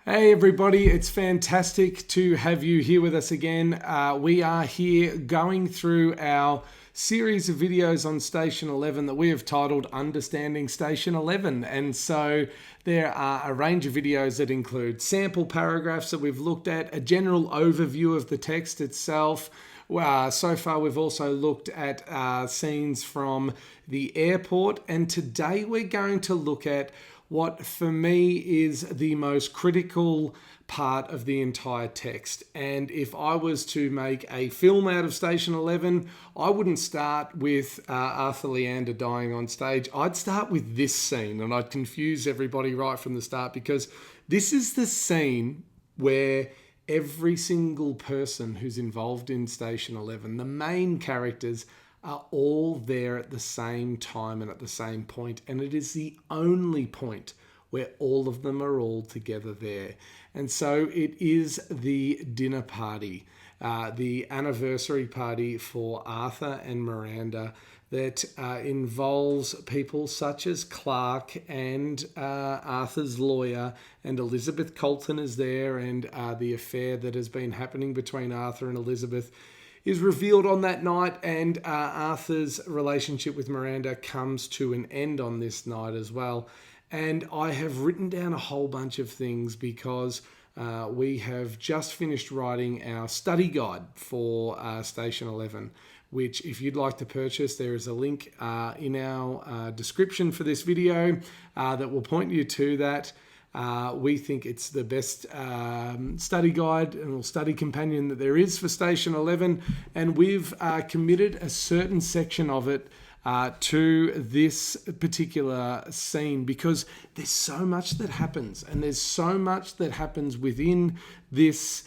Hey everybody, it's fantastic to have you here with us again. We are here going through our series of videos on Station 11 that we have titled Understanding Station 11. And so there are a range of videos that include sample paragraphs that we've looked at, a general overview of the text itself. So far we've also looked at scenes from the airport, and today we're going to look at what for me is the most critical part of the entire text. And if I was to make a film out of Station 11, I wouldn't start with Arthur Leander dying on stage. I'd start with this scene, and I'd confuse everybody right from the start, because this is the scene where every single person who's involved in Station 11, the main characters, are all there at the same time and at the same point. And it is the only point where all of them are all together there. And so it is the dinner party, the anniversary party for Arthur and Miranda that involves people such as Clark and Arthur's lawyer, and Elizabeth Colton is there, and the affair that has been happening between Arthur and Elizabeth is revealed on that night, and Arthur's relationship with Miranda comes to an end on this night as well. And I have written down a whole bunch of things because we have just finished writing our study guide for Station 11, which if you'd like to purchase, there is a link in our description for this video that will point you to that. We think it's the best study guide and study companion that there is for Station 11, and we've committed a certain section of it to this particular scene because there's so much that happens, and there's so much that happens within this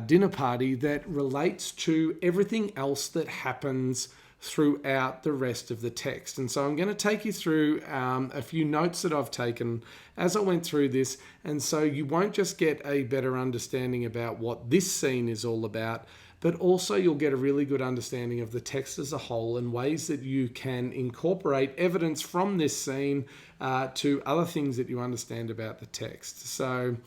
dinner party that relates to everything else that happens throughout the rest of the text. And so I'm going to take you through a few notes that I've taken as I went through this, and so you won't just get a better understanding about what this scene is all about, but also you'll get a really good understanding of the text as a whole and ways that you can incorporate evidence from this scene to other things that you understand about the text. So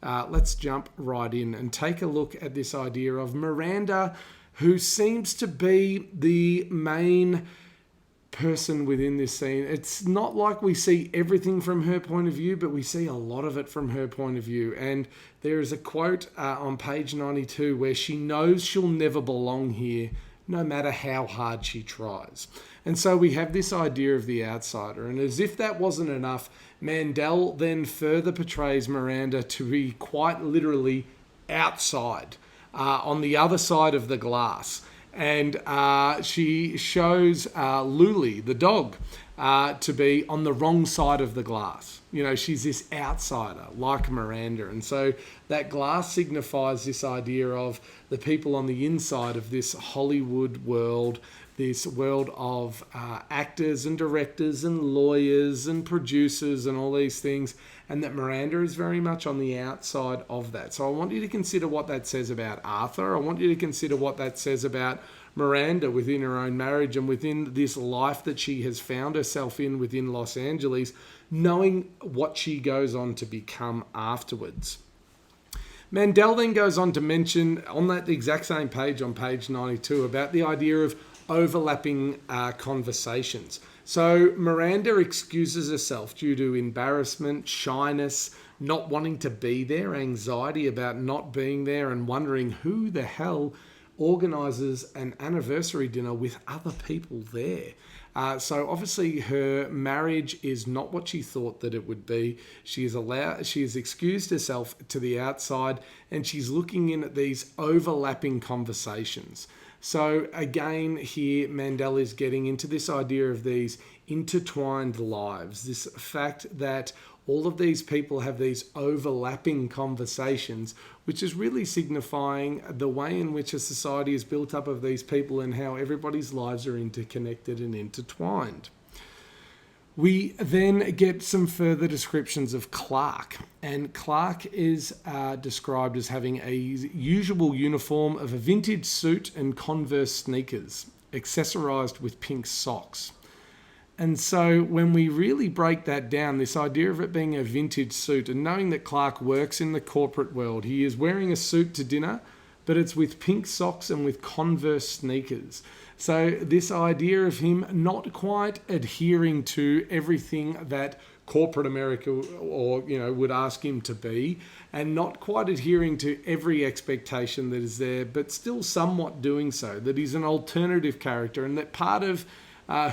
let's jump right in and take a look at this idea of Miranda, who seems to be the main person within this scene. It's not like we see everything from her point of view, but we see a lot of it from her point of view. And there is a quote on page 92 where she knows she'll never belong here, no matter how hard she tries. And so we have this idea of the outsider. And as if that wasn't enough, Mandel then further portrays Miranda to be quite literally outside, on the other side of the glass. And she shows Luli, the dog, to be on the wrong side of the glass. You know, she's this outsider like Miranda. And so that glass signifies this idea of the people on the inside of this Hollywood world, this world of actors and directors and lawyers and producers and all these things, and that Miranda is very much on the outside of that. So I want you to consider what that says about Arthur. I want you to consider what that says about Miranda within her own marriage and within this life that she has found herself in within Los Angeles, knowing what she goes on to become afterwards. Mandel then goes on to mention on that exact same page, on page 92, about the idea of overlapping conversations. So Miranda excuses herself due to embarrassment, shyness, not wanting to be there, anxiety about not being there, and wondering who the hell organises an anniversary dinner with other people there. So obviously her marriage is not what she thought that it would be. She has excused herself to the outside, and she's looking in at these overlapping conversations. So again, here Mandel is getting into this idea of these intertwined lives, this fact that all of these people have these overlapping conversations, which is really signifying the way in which a society is built up of these people and how everybody's lives are interconnected and intertwined. We then get some further descriptions of Clark, and Clark is described as having a usual uniform of a vintage suit and Converse sneakers, accessorized with pink socks. And so when we really break that down, this idea of it being a vintage suit and knowing that Clark works in the corporate world, he is wearing a suit to dinner, but it's with pink socks and with Converse sneakers. So this idea of him not quite adhering to everything that corporate America would ask him to be, and not quite adhering to every expectation that is there, but still somewhat doing so, that he's an alternative character, and that part of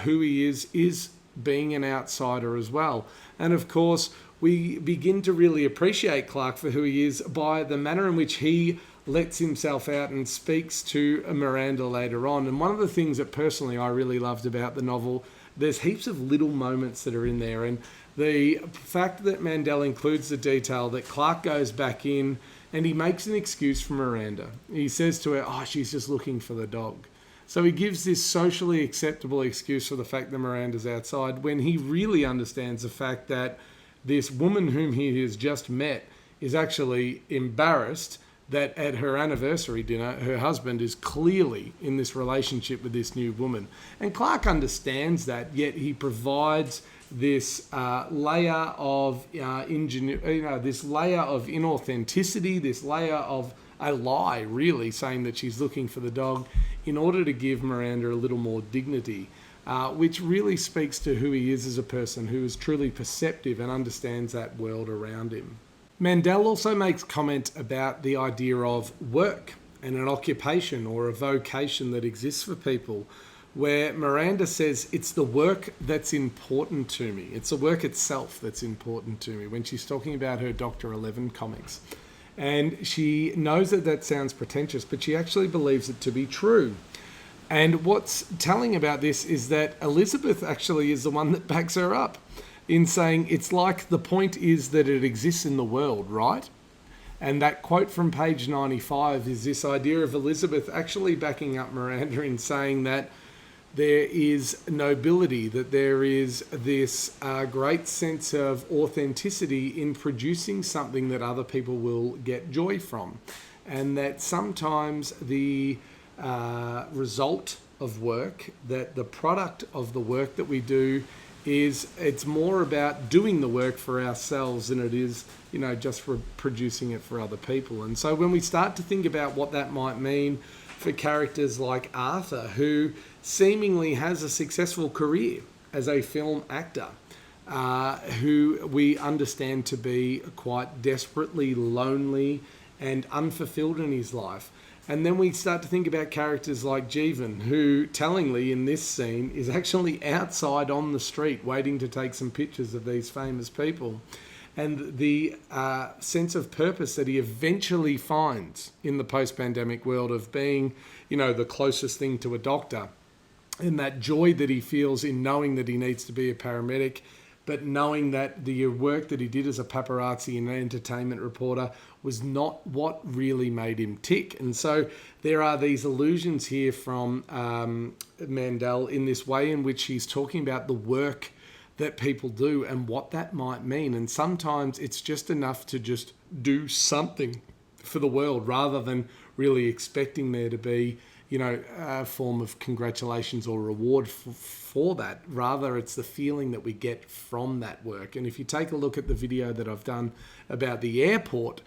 who he is being an outsider as well. And of course, we begin to really appreciate Clark for who he is by the manner in which he lets himself out and speaks to Miranda later on. And one of the things that personally I really loved about the novel, there's heaps of little moments that are in there. And the fact that Mandel includes the detail that Clark goes back in and he makes an excuse for Miranda. He says to her, oh, she's just looking for the dog. So he gives this socially acceptable excuse for the fact that Miranda's outside, when he really understands the fact that this woman whom he has just met is actually embarrassed that at her anniversary dinner, her husband is clearly in this relationship with this new woman. And Clark understands that, yet he provides this layer of this layer of inauthenticity, this layer of a lie, really, saying that she's looking for the dog in order to give Miranda a little more dignity, which really speaks to who he is as a person, who is truly perceptive and understands that world around him. Mandel also makes comment about the idea of work and an occupation or a vocation that exists for people, where Miranda says it's the work that's important to me. It's the work itself that's important to me when she's talking about her Dr. 11 comics. And she knows that that sounds pretentious, but she actually believes it to be true. And what's telling about this is that Elizabeth actually is the one that backs her up in saying it's like the point is that it exists in the world, right? And that quote from page 95 is this idea of Elizabeth actually backing up Miranda in saying that there is nobility, that there is this great sense of authenticity in producing something that other people will get joy from. And that sometimes the result of work, that the product of the work that we do it's more about doing the work for ourselves than it is, just for producing it for other people. And so when we start to think about what that might mean for characters like Arthur, who seemingly has a successful career as a film actor, who we understand to be quite desperately lonely and unfulfilled in his life. And then we start to think about characters like Jeevan, who, tellingly in this scene, is actually outside on the street waiting to take some pictures of these famous people. And the sense of purpose that he eventually finds in the post-pandemic world of being, the closest thing to a doctor. And that joy that he feels in knowing that he needs to be a paramedic, but knowing that the work that he did as a paparazzi and an entertainment reporter was not what really made him tick. And so there are these allusions here from Mandel in this way in which he's talking about the work that people do and what that might mean. And sometimes it's just enough to just do something for the world rather than really expecting there to be, a form of congratulations or reward for that. Rather, it's the feeling that we get from that work. And if you take a look at the video that I've done about the airport,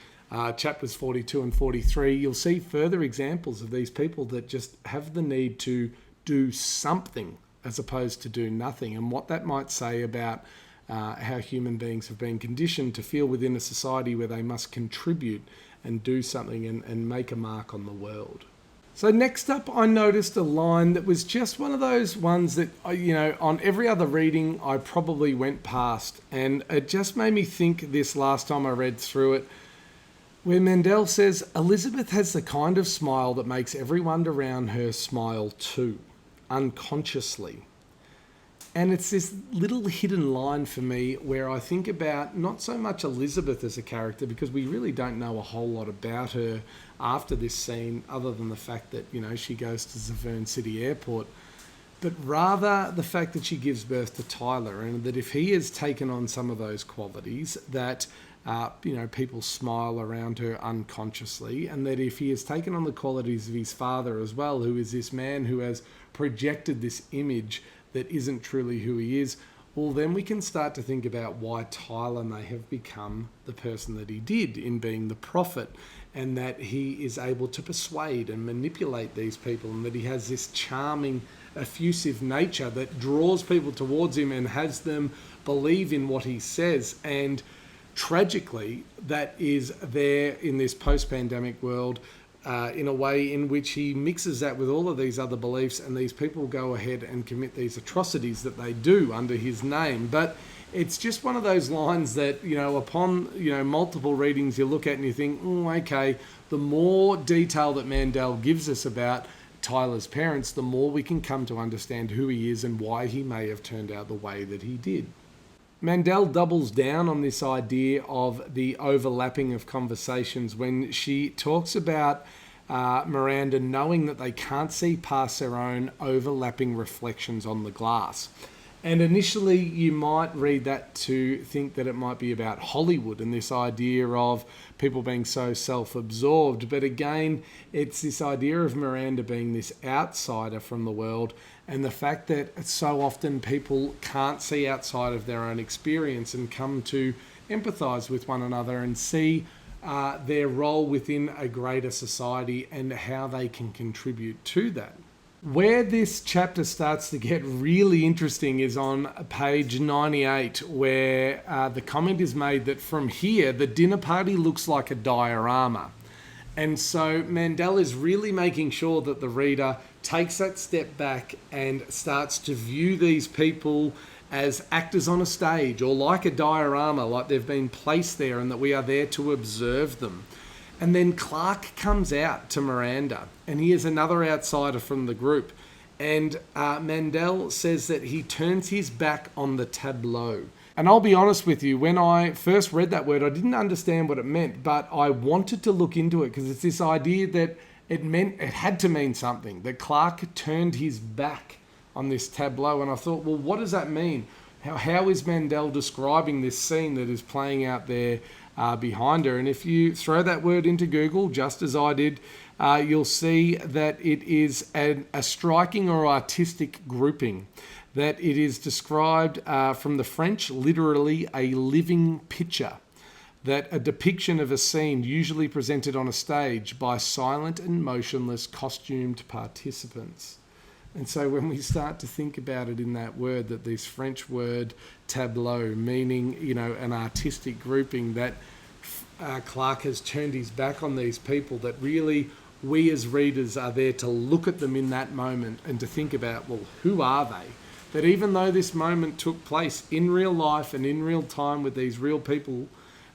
chapters 42 and 43, you'll see further examples of these people that just have the need to do something as opposed to do nothing, and what that might say about how human beings have been conditioned to feel within a society where they must contribute and do something and make a mark on the world. So next up, I noticed a line that was just one of those ones that, on every other reading, I probably went past. And it just made me think this last time I read through it, where Mandel says, Elizabeth has the kind of smile that makes everyone around her smile too, unconsciously. And it's this little hidden line for me where I think about not so much Elizabeth as a character, because we really don't know a whole lot about her after this scene, other than the fact that, she goes to Zavern City Airport, but rather the fact that she gives birth to Tyler, and that if he has taken on some of those qualities that, people smile around her unconsciously, and that if he has taken on the qualities of his father as well, who is this man who has projected this image that isn't truly who he is, well, then we can start to think about why Tyler may have become the person that he did in being the prophet, and that he is able to persuade and manipulate these people, and that he has this charming, effusive nature that draws people towards him and has them believe in what he says. And tragically, that is there in this post-pandemic world in a way in which he mixes that with all of these other beliefs, and these people go ahead and commit these atrocities that they do under his name. But it's just one of those lines that, upon, multiple readings you look at and you think, okay, the more detail that Mandel gives us about Tyler's parents, the more we can come to understand who he is and why he may have turned out the way that he did. Mandel doubles down on this idea of the overlapping of conversations when she talks about Miranda knowing that they can't see past their own overlapping reflections on the glass. And initially you might read that to think that it might be about Hollywood and this idea of people being so self-absorbed. But again, it's this idea of Miranda being this outsider from the world, and the fact that so often people can't see outside of their own experience and come to empathize with one another and see their role within a greater society and how they can contribute to that. Where this chapter starts to get really interesting is on page 98, where the comment is made that from here, the dinner party looks like a diorama. And so Mandel is really making sure that the reader takes that step back and starts to view these people as actors on a stage, or like a diorama, like they've been placed there and that we are there to observe them. And then Clark comes out to Miranda, and he is another outsider from the group. And Mandel says that he turns his back on the tableau. And I'll be honest with you, when I first read that word, I didn't understand what it meant, but I wanted to look into it because it's this idea that it had to mean something, that Clark turned his back on this tableau. And I thought, well, what does that mean? How is Mandel describing this scene that is playing out there behind her? And if you throw that word into Google, just as I did, you'll see that it is a striking or artistic grouping, that it is described from the French, literally a living picture, that a depiction of a scene usually presented on a stage by silent and motionless costumed participants. And so when we start to think about it in that word, that this French word tableau, meaning, an artistic grouping, that Clark has turned his back on these people, that really we as readers are there to look at them in that moment and to think about, well, who are they? That even though this moment took place in real life and in real time with these real people,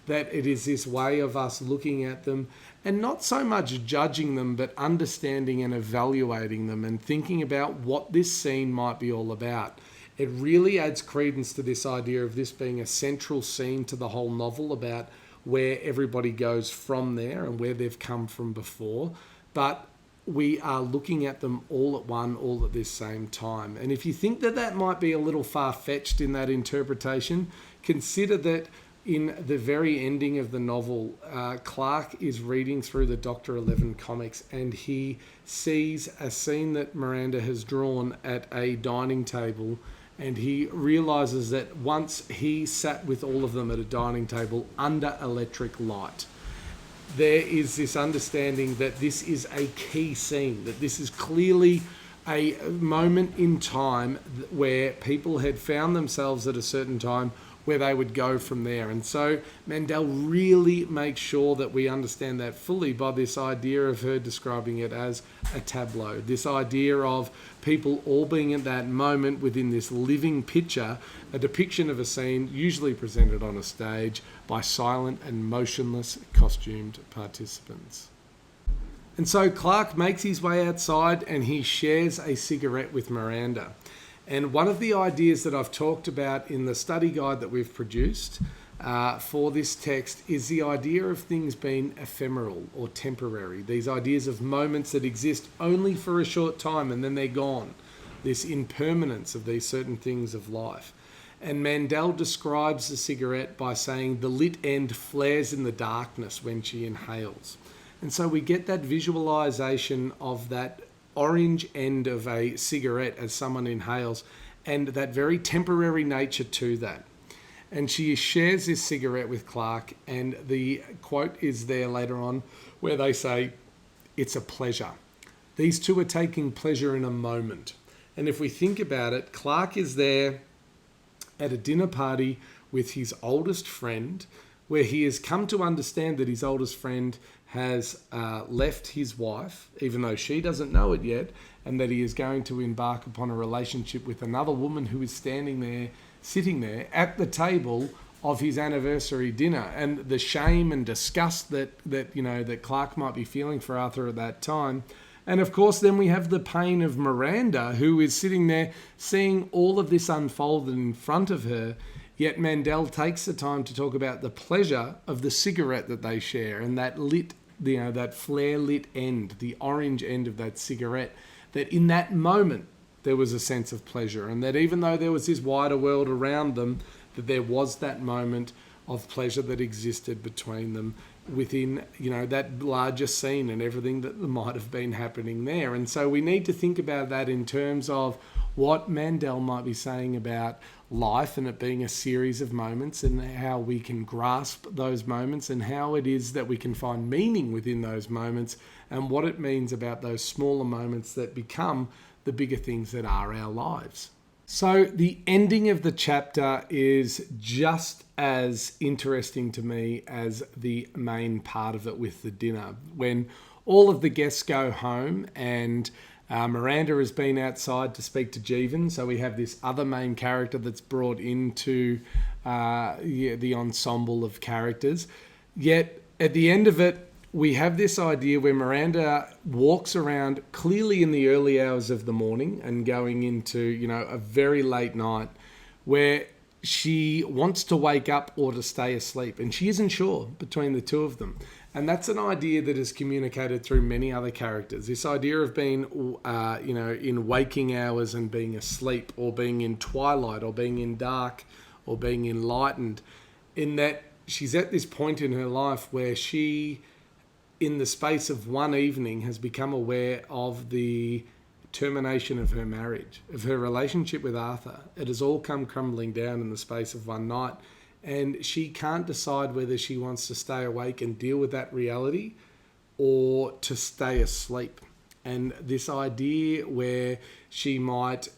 that it is this way of us looking at them and not so much judging them, but understanding and evaluating them and thinking about what this scene might be all about. It really adds credence to this idea of this being a central scene to the whole novel, about where everybody goes from there and where they've come from before. But we are looking at them all at this same time. And if you think that that might be a little far-fetched in that interpretation, consider that in the very ending of the novel, Clark is reading through the Dr. 11 comics, and he sees a scene that Miranda has drawn at a dining table, and he realizes that once he sat with all of them at a dining table under electric light. There is this understanding that this is a key scene, that this is clearly a moment in time where people had found themselves at a certain time where they would go from there. And so Mandel really makes sure that we understand that fully by this idea of her describing it as a tableau, this idea of people all being at that moment within this living picture, a depiction of a scene usually presented on a stage by silent and motionless costumed participants. And so Clark makes his way outside and he shares a cigarette with Miranda. And one of the ideas that I've talked about in the study guide that we've produced for this text is the idea of things being ephemeral or temporary. These ideas of moments that exist only for a short time and then they're gone. This impermanence of these certain things of life. And Mandel describes the cigarette by saying the lit end flares in the darkness when she inhales. And so we get that visualization of that orange end of a cigarette as someone inhales, and that very temporary nature to that. And she shares this cigarette with Clark, and the quote is there later on where they say, "It's a pleasure." These two are taking pleasure in a moment. And if we think about it, Clark is there at a dinner party with his oldest friend, where he has come to understand that his oldest friend has left his wife, even though she doesn't know it yet, and that he is going to embark upon a relationship with another woman who is sitting there at the table of his anniversary dinner. And the shame and disgust that Clark might be feeling for Arthur at that time. And of course, then we have the pain of Miranda, who is sitting there seeing all of this unfolded in front of her. Yet Mandel takes the time to talk about the pleasure of the cigarette that they share, and that that flare lit end, the orange end of that cigarette, that in that moment there was a sense of pleasure, and that even though there was this wider world around them, that there was that moment of pleasure that existed between them within, that larger scene and everything that might have been happening there. And so we need to think about that in terms of what Mandel might be saying about life and it being a series of moments, and how we can grasp those moments and how it is that we can find meaning within those moments, and what it means about those smaller moments that become the bigger things that are our lives. So the ending of the chapter is just as interesting to me as the main part of it with the dinner. When all of the guests go home and Miranda has been outside to speak to Jeevan, so we have this other main character that's brought into the ensemble of characters. Yet at the end of it, we have this idea where Miranda walks around clearly in the early hours of the morning and going into, a very late night, where she wants to wake up or to stay asleep. And she isn't sure between the two of them. And that's an idea that is communicated through many other characters. This idea of being, in waking hours and being asleep, or being in twilight, or being in dark, or being enlightened, in that she's at this point in her life where she, in the space of one evening, has become aware of the termination of her marriage, of her relationship with Arthur. It has all come crumbling down in the space of one night. And she can't decide whether she wants to stay awake and deal with that reality or to stay asleep. And this idea where she might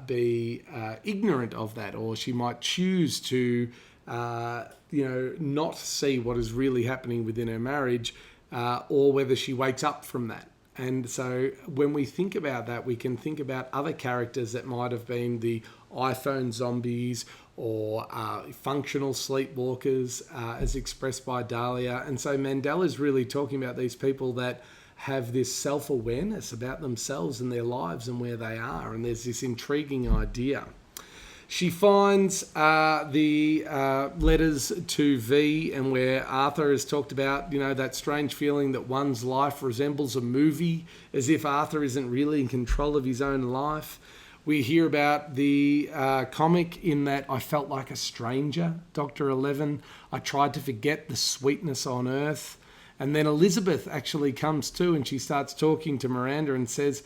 be ignorant of that, or she might choose to, not see what is really happening within her marriage, or whether she wakes up from that. And so when we think about that, we can think about other characters that might have been the iPhone zombies, or functional sleepwalkers, as expressed by Dahlia. And so Mandel is really talking about these people that have this self-awareness about themselves and their lives and where they are. And there's this intriguing idea. She finds the letters to V, and where Arthur has talked about, that strange feeling that one's life resembles a movie, as if Arthur isn't really in control of his own life. We hear about the comic in that I felt like a stranger, Dr. 11. I tried to forget the sweetness on earth. And then Elizabeth actually comes too, and she starts talking to Miranda and says,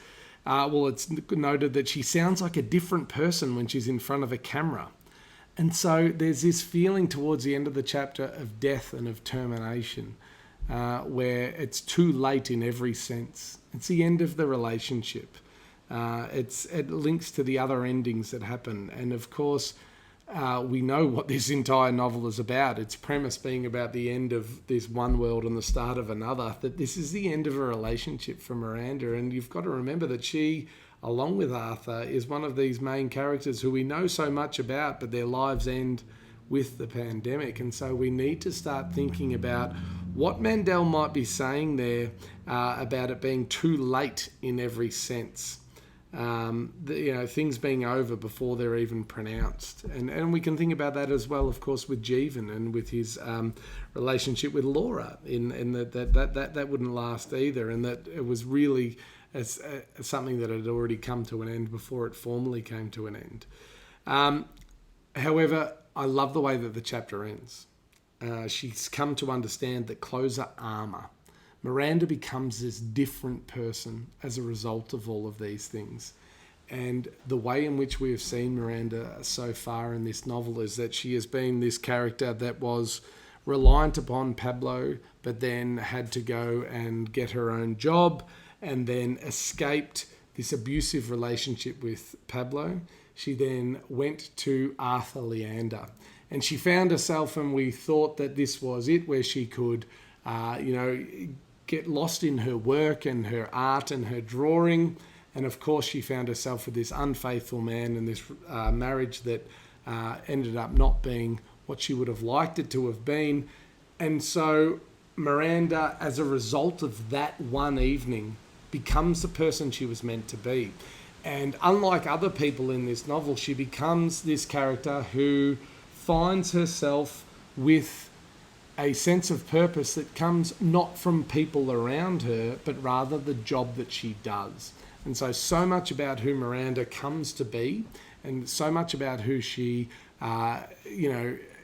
it's noted that she sounds like a different person when she's in front of a camera. And so there's this feeling towards the end of the chapter of death and of termination, where it's too late in every sense. It's the end of the relationship. It links to the other endings that happen. And of course, we know what this entire novel is about. Its premise being about the end of this one world and the start of another, that this is the end of a relationship for Miranda. And you've got to remember that she, along with Arthur, is one of these main characters who we know so much about, but their lives end with the pandemic. And so we need to start thinking about what Mandel might be saying there, about it being too late in every sense. Things being over before they're even pronounced. And we can think about that as well, of course, with Jeevan and with his relationship with Laura, in that wouldn't last either, and that it was really something that had already come to an end before it formally came to an end. However, I love the way that the chapter ends. She's come to understand that clothes are armour. Miranda becomes this different person as a result of all of these things. And the way in which we have seen Miranda so far in this novel is that she has been this character that was reliant upon Pablo, but then had to go and get her own job, and then escaped this abusive relationship with Pablo. She then went to Arthur Leander, and she found herself, and we thought that this was it, where she could, get lost in her work and her art and her drawing. And of course, she found herself with this unfaithful man, and this marriage that ended up not being what she would have liked it to have been. And so Miranda, as a result of that one evening, becomes the person she was meant to be. And unlike other people in this novel, she becomes this character who finds herself with a sense of purpose that comes not from people around her, but rather the job that she does. And so much about who Miranda comes to be, and so much about who she,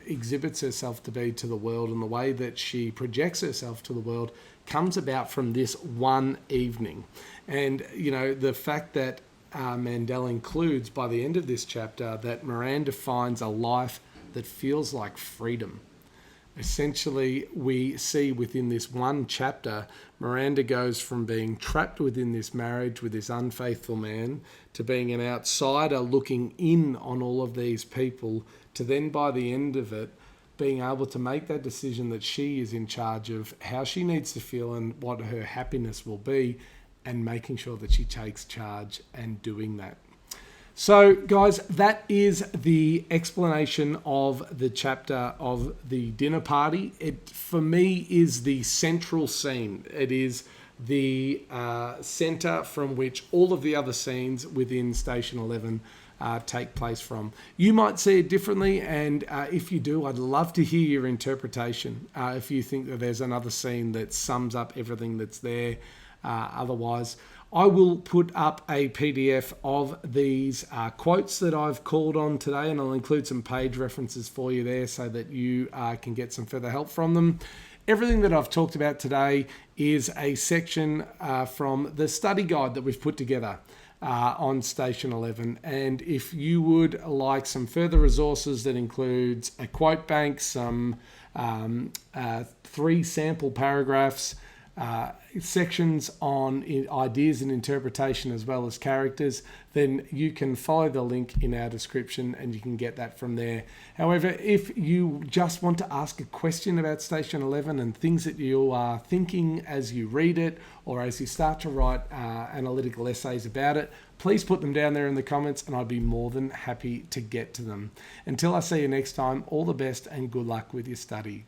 exhibits herself to be to the world, and the way that she projects herself to the world comes about from this one evening. And, the fact that Mandel includes by the end of this chapter that Miranda finds a life that feels like freedom. Essentially, we see within this one chapter, Miranda goes from being trapped within this marriage with this unfaithful man to being an outsider looking in on all of these people, to then by the end of it, being able to make that decision that she is in charge of how she needs to feel and what her happiness will be, and making sure that she takes charge and doing that. So, guys, that is the explanation of the chapter of the dinner party. It, for me, is the central scene. It is the centre from which all of the other scenes within Station 11 take place from. You might see it differently, and if you do, I'd love to hear your interpretation. If you think that there's another scene that sums up everything that's there, otherwise, I will put up a PDF of these quotes that I've called on today, and I'll include some page references for you there so that you can get some further help from them. Everything that I've talked about today is a section from the study guide that we've put together on Station 11. And if you would like some further resources that includes a quote bank, some 3 sample paragraphs, sections on ideas and interpretation as well as characters, then you can follow the link in our description and you can get that from there. However, if you just want to ask a question about Station 11 and things that you are thinking as you read it or as you start to write analytical essays about it, please put them down there in the comments and I'd be more than happy to get to them. Until I see you next time, all the best and good luck with your study.